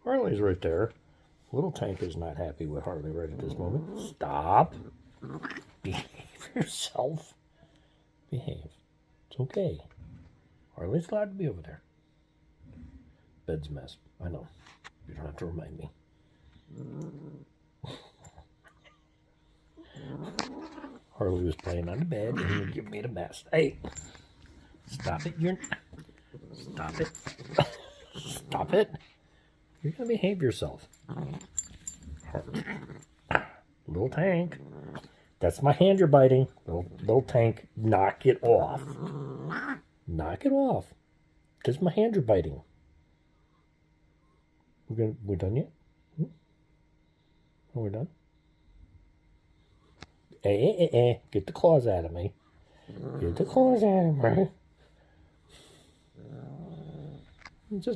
Harley's right there. Little Tank is not happy with Harley right at this moment. Stop. Behave yourself. Behave. It's okay. Harley's allowed to be over there. Bed's a mess. I know. You don't have to remind me. Harley was playing on the bed and you made a mess. Hey, stop it. Stop it. Stop it. You're going to behave yourself. Little Tank. That's my hand you're biting. Little Tank, knock it off. Knock it off. That's my hand you're biting. We're done yet? Oh, we're done? Get the claws out of me. Get the claws out of me. Just